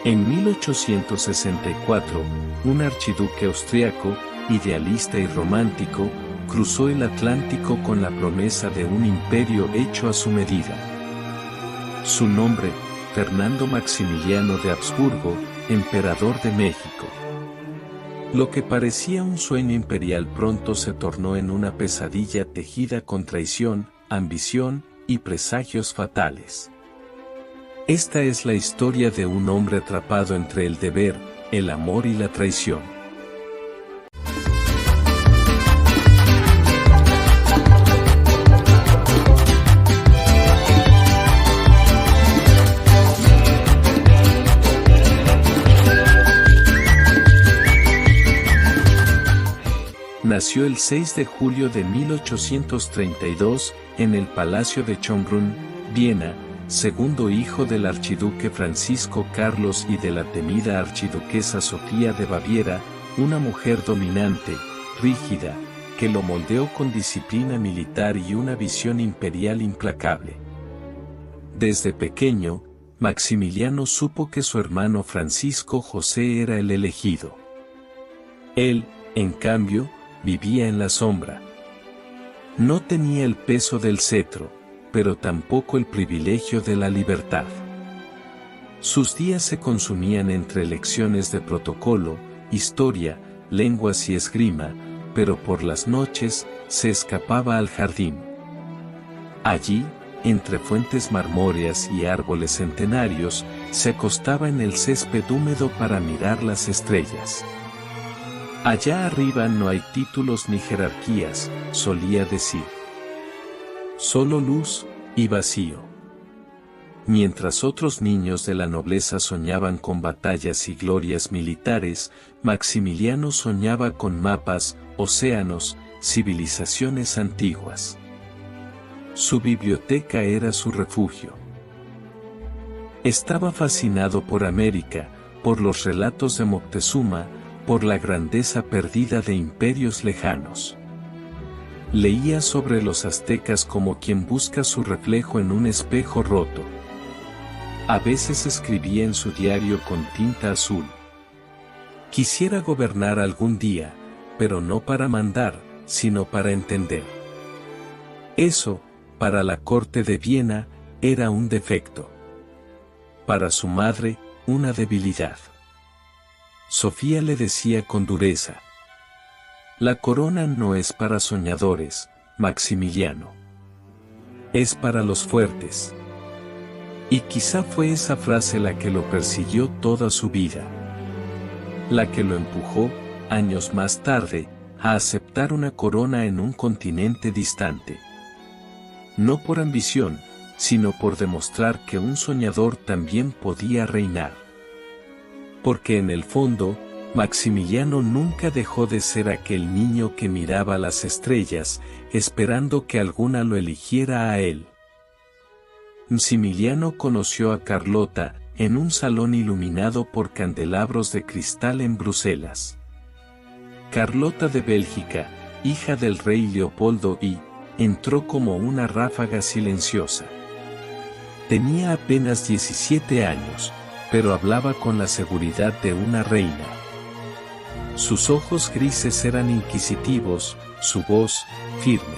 En 1864, un archiduque austriaco, idealista y romántico, cruzó el Atlántico con la promesa de un imperio hecho a su medida. Su nombre, Fernando Maximiliano de Habsburgo, emperador de México. Lo que parecía un sueño imperial pronto se tornó en una pesadilla tejida con traición, ambición y presagios fatales. Esta es la historia de un hombre atrapado entre el deber, el amor y la traición. Nació el 6 de julio de 1832 en el Palacio de Schönbrunn, Viena, segundo hijo del archiduque Francisco Carlos y de la temida archiduquesa Sofía de Baviera, una mujer dominante, rígida, que lo moldeó con disciplina militar y una visión imperial implacable. Desde pequeño, Maximiliano supo que su hermano Francisco José era el elegido. Él, en cambio, vivía en la sombra. No tenía el peso del cetro, pero tampoco el privilegio de la libertad. Sus días se consumían entre lecciones de protocolo, historia, lenguas y esgrima, pero por las noches se escapaba al jardín. Allí, entre fuentes marmóreas y árboles centenarios, se acostaba en el césped húmedo para mirar las estrellas. Allá arriba no hay títulos ni jerarquías, solía decir. Solo luz y vacío. Mientras otros niños de la nobleza soñaban con batallas y glorias militares, Maximiliano soñaba con mapas, océanos, civilizaciones antiguas. Su biblioteca era su refugio. Estaba fascinado por América, por los relatos de Moctezuma, por la grandeza perdida de imperios lejanos. Leía sobre los aztecas como quien busca su reflejo en un espejo roto. A veces escribía en su diario con tinta azul. Quisiera gobernar algún día, pero no para mandar, sino para entender. Eso, para la corte de Viena, era un defecto. Para su madre, una debilidad. Sofía le decía con dureza: la corona no es para soñadores, Maximiliano. Es para los fuertes. Y quizá fue esa frase la que lo persiguió toda su vida. La que lo empujó, años más tarde, a aceptar una corona en un continente distante. No por ambición, sino por demostrar que un soñador también podía reinar. Porque en el fondo, Maximiliano nunca dejó de ser aquel niño que miraba las estrellas, esperando que alguna lo eligiera a él. Maximiliano conoció a Carlota, en un salón iluminado por candelabros de cristal en Bruselas. Carlota de Bélgica, hija del rey Leopoldo I, entró como una ráfaga silenciosa. Tenía apenas 17 años, pero hablaba con la seguridad de una reina. Sus ojos grises eran inquisitivos, su voz, firme.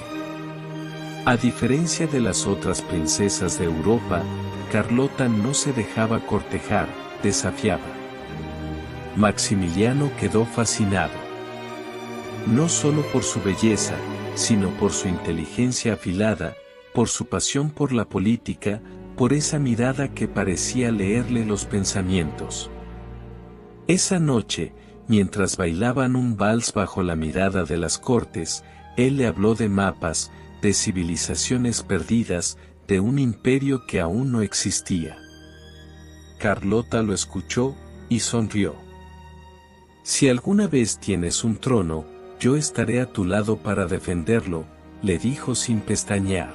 A diferencia de las otras princesas de Europa, Carlota no se dejaba cortejar, desafiaba. Maximiliano quedó fascinado. No solo por su belleza, sino por su inteligencia afilada, por su pasión por la política, por esa mirada que parecía leerle los pensamientos. Esa noche, mientras bailaban un vals bajo la mirada de las cortes, él le habló de mapas, de civilizaciones perdidas, de un imperio que aún no existía. Carlota lo escuchó, y sonrió. Si alguna vez tienes un trono, yo estaré a tu lado para defenderlo, le dijo sin pestañear.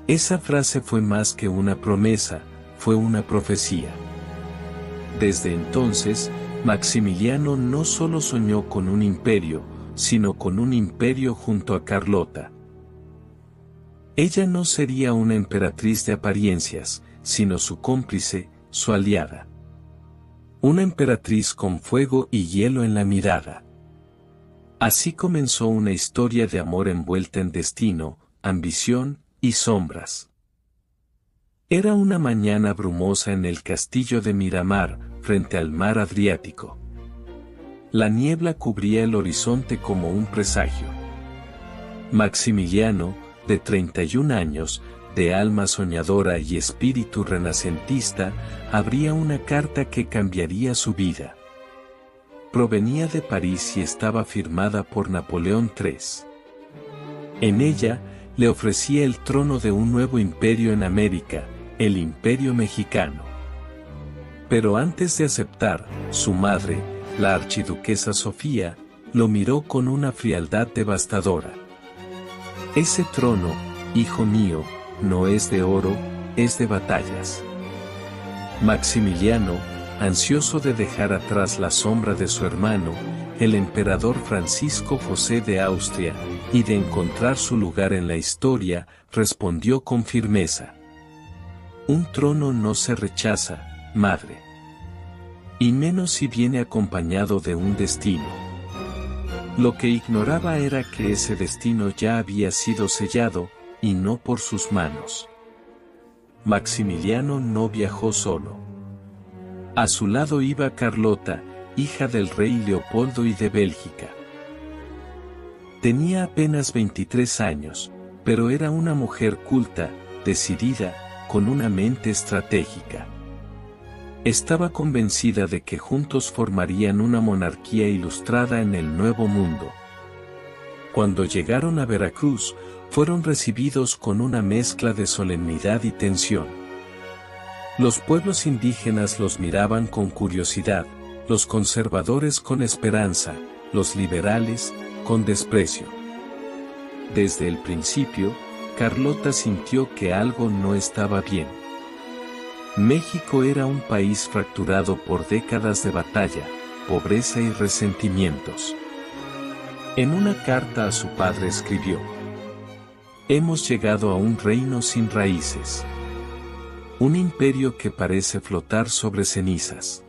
Esa frase fue más que una promesa, fue una profecía. Desde entonces, Maximiliano no solo soñó con un imperio, sino con un imperio junto a Carlota. Ella no sería una emperatriz de apariencias, sino su cómplice, su aliada. Una emperatriz con fuego y hielo en la mirada. Así comenzó una historia de amor envuelta en destino, ambición y sombras. Era una mañana brumosa en el castillo de Miramar, frente al mar Adriático. La niebla cubría el horizonte como un presagio. Maximiliano, de 31 años, de alma soñadora y espíritu renacentista, abría una carta que cambiaría su vida. Provenía de París y estaba firmada por Napoleón III. En ella, le ofrecía el trono de un nuevo imperio en América, el Imperio Mexicano. Pero antes de aceptar, su madre, la archiduquesa Sofía, lo miró con una frialdad devastadora. Ese trono, hijo mío, no es de oro, es de batallas. Maximiliano, ansioso de dejar atrás la sombra de su hermano, el emperador Francisco José de Austria, y de encontrar su lugar en la historia, respondió con firmeza: un trono no se rechaza, madre. Y menos si viene acompañado de un destino. Lo que ignoraba era que ese destino ya había sido sellado, y no por sus manos. Maximiliano no viajó solo. A su lado iba Carlota, hija del rey Leopoldo I de Bélgica. Tenía apenas 23 años, pero era una mujer culta, decidida, con una mente estratégica. Estaba convencida de que juntos formarían una monarquía ilustrada en el Nuevo Mundo. Cuando llegaron a Veracruz, fueron recibidos con una mezcla de solemnidad y tensión. Los pueblos indígenas los miraban con curiosidad, los conservadores con esperanza, los liberales, con desprecio. Desde el principio, Carlota sintió que algo no estaba bien. México era un país fracturado por décadas de batalla, pobreza y resentimientos. En una carta a su padre escribió: hemos llegado a un reino sin raíces. Un imperio que parece flotar sobre cenizas.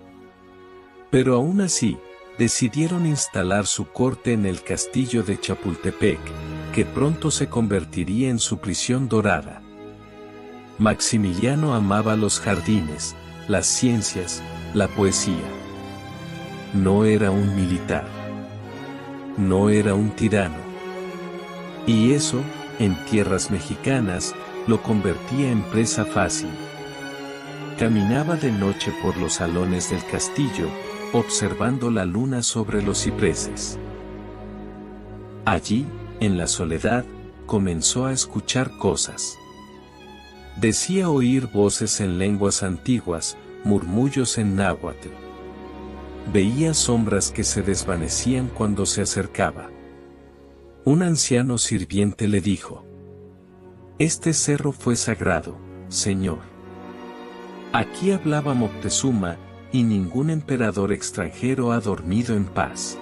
Pero aún así, decidieron instalar su corte en el castillo de Chapultepec, que pronto se convertiría en su prisión dorada. Maximiliano amaba los jardines, las ciencias, la poesía. No era un militar. No era un tirano. Y eso, en tierras mexicanas, lo convertía en presa fácil. Caminaba de noche por los salones del castillo, observando la luna sobre los cipreses. Allí, en la soledad, comenzó a escuchar cosas. Decía oír voces en lenguas antiguas, murmullos en náhuatl. Veía sombras que se desvanecían cuando se acercaba. Un anciano sirviente le dijo: este cerro fue sagrado, señor. Aquí hablaba Moctezuma, y ningún emperador extranjero ha dormido en paz.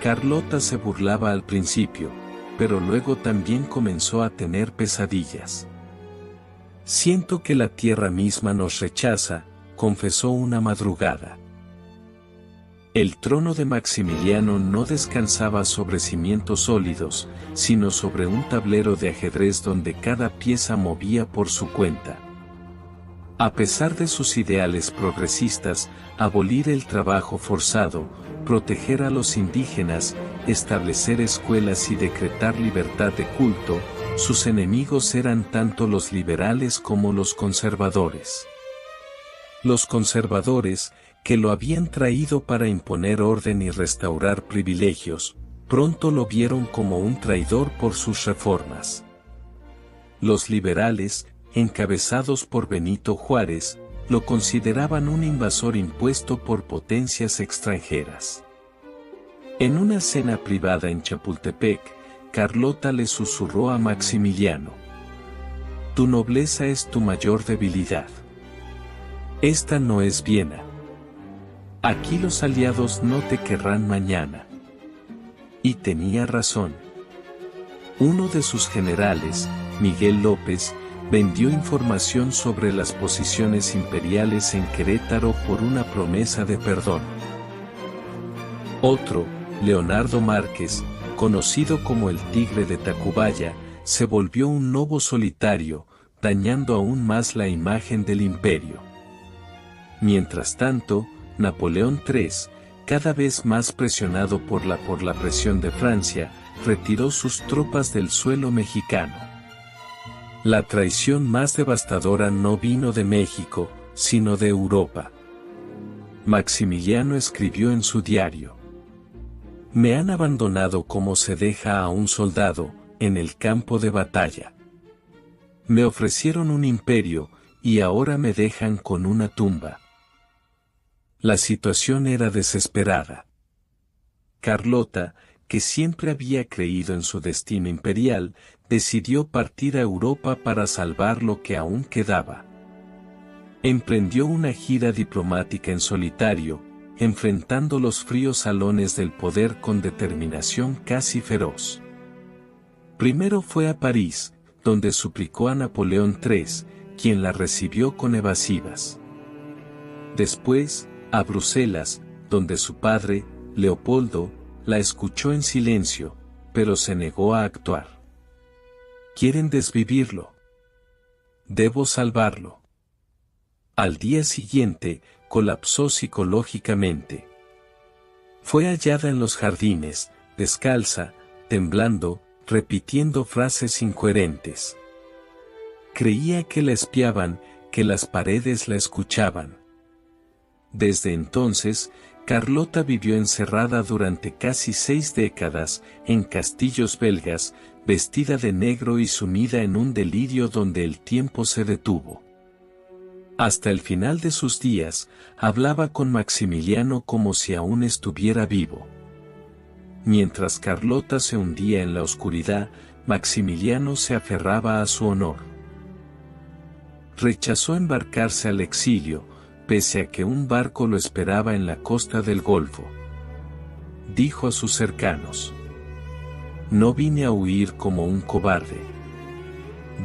Carlota se burlaba al principio, pero luego también comenzó a tener pesadillas. Siento que la tierra misma nos rechaza, confesó una madrugada. El trono de Maximiliano no descansaba sobre cimientos sólidos, sino sobre un tablero de ajedrez donde cada pieza movía por su cuenta. A pesar de sus ideales progresistas, abolir el trabajo forzado, proteger a los indígenas, establecer escuelas y decretar libertad de culto, sus enemigos eran tanto los liberales como los conservadores. Los conservadores, que lo habían traído para imponer orden y restaurar privilegios, pronto lo vieron como un traidor por sus reformas. Los liberales, encabezados por Benito Juárez, lo consideraban un invasor impuesto por potencias extranjeras. En una cena privada en Chapultepec, Carlota le susurró a Maximiliano: tu nobleza es tu mayor debilidad. Esta no es Viena. Aquí los aliados no te querrán mañana. Y tenía razón. Uno de sus generales, Miguel López, vendió información sobre las posiciones imperiales en Querétaro por una promesa de perdón. Otro, Leonardo Márquez, conocido como el Tigre de Tacubaya, se volvió un lobo solitario, dañando aún más la imagen del imperio. Mientras tanto, Napoleón III, cada vez más presionado por la presión de Francia, retiró sus tropas del suelo mexicano. La traición más devastadora no vino de México, sino de Europa. Maximiliano escribió en su diario: «Me han abandonado como se deja a un soldado, en el campo de batalla. Me ofrecieron un imperio, y ahora me dejan con una tumba». La situación era desesperada. Carlota, que siempre había creído en su destino imperial, decidió partir a Europa para salvar lo que aún quedaba. Emprendió una gira diplomática en solitario, enfrentando los fríos salones del poder con determinación casi feroz. Primero fue a París, donde suplicó a Napoleón III, quien la recibió con evasivas. Después, a Bruselas, donde su padre, Leopoldo, la escuchó en silencio, pero se negó a actuar. «Quieren desvivirlo. Debo salvarlo». Al día siguiente, colapsó psicológicamente. Fue hallada en los jardines, descalza, temblando, repitiendo frases incoherentes. Creía que la espiaban, que las paredes la escuchaban. Desde entonces, Carlota vivió encerrada durante casi 6 décadas, en castillos belgas, vestida de negro y sumida en un delirio donde el tiempo se detuvo. Hasta el final de sus días, hablaba con Maximiliano como si aún estuviera vivo. Mientras Carlota se hundía en la oscuridad, Maximiliano se aferraba a su honor. Rechazó embarcarse al exilio, pese a que un barco lo esperaba en la costa del Golfo. Dijo a sus cercanos: «No vine a huir como un cobarde.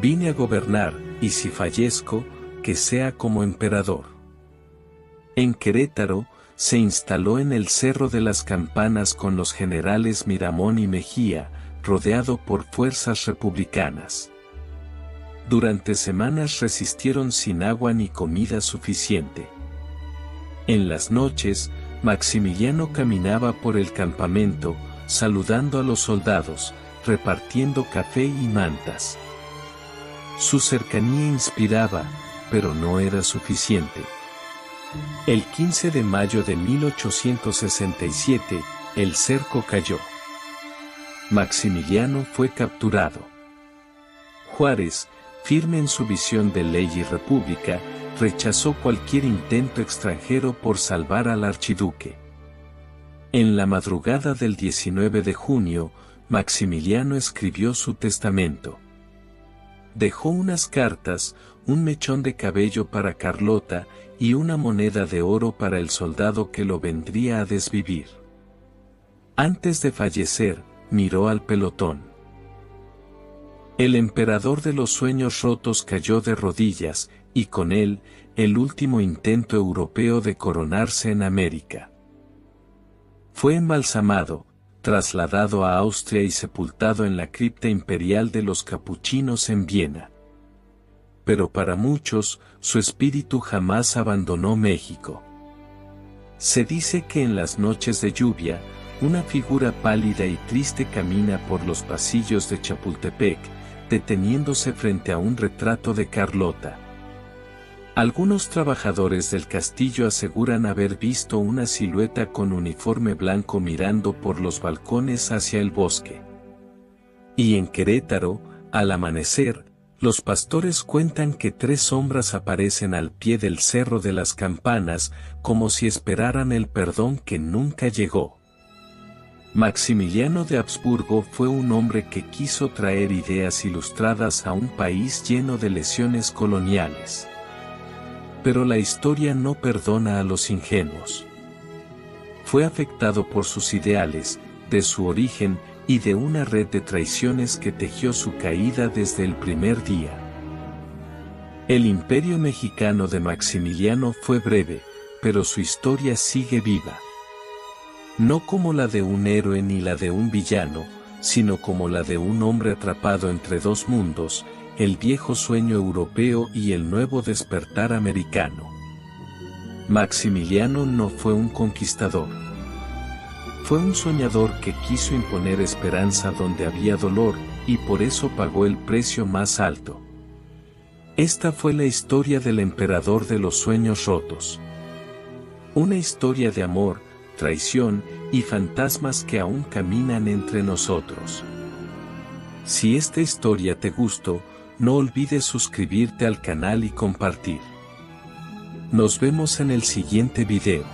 Vine a gobernar, y si fallezco, que sea como emperador». En Querétaro, se instaló en el Cerro de las Campanas con los generales Miramón y Mejía, rodeado por fuerzas republicanas. Durante semanas resistieron sin agua ni comida suficiente. En las noches, Maximiliano caminaba por el campamento, saludando a los soldados, repartiendo café y mantas. Su cercanía inspiraba, pero no era suficiente. El 15 de mayo de 1867, el cerco cayó. Maximiliano fue capturado. Juárez, firme en su visión de ley y república, rechazó cualquier intento extranjero por salvar al archiduque. En la madrugada del 19 de junio, Maximiliano escribió su testamento. Dejó unas cartas, un mechón de cabello para Carlota y una moneda de oro para el soldado que lo vendría a desvivir. Antes de fallecer, miró al pelotón. El emperador de los sueños rotos cayó de rodillas, y con él, el último intento europeo de coronarse en América. Fue embalsamado, trasladado a Austria y sepultado en la cripta imperial de los capuchinos en Viena. Pero para muchos, su espíritu jamás abandonó México. Se dice que en las noches de lluvia, una figura pálida y triste camina por los pasillos de Chapultepec, deteniéndose frente a un retrato de Carlota. Algunos trabajadores del castillo aseguran haber visto una silueta con uniforme blanco mirando por los balcones hacia el bosque. Y en Querétaro, al amanecer, los pastores cuentan que 3 sombras aparecen al pie del Cerro de las Campanas, como si esperaran el perdón que nunca llegó. Maximiliano de Habsburgo fue un hombre que quiso traer ideas ilustradas a un país lleno de lesiones coloniales. Pero la historia no perdona a los ingenuos. Fue afectado por sus ideales, de su origen, y de una red de traiciones que tejió su caída desde el primer día. El imperio mexicano de Maximiliano fue breve, pero su historia sigue viva. No como la de un héroe ni la de un villano, sino como la de un hombre atrapado entre dos mundos, el viejo sueño europeo y el nuevo despertar americano. Maximiliano no fue un conquistador. Fue un soñador que quiso imponer esperanza donde había dolor, y por eso pagó el precio más alto. Esta fue la historia del emperador de los sueños rotos. Una historia de amor, traición y fantasmas que aún caminan entre nosotros. Si esta historia te gustó, no olvides suscribirte al canal y compartir. Nos vemos en el siguiente video.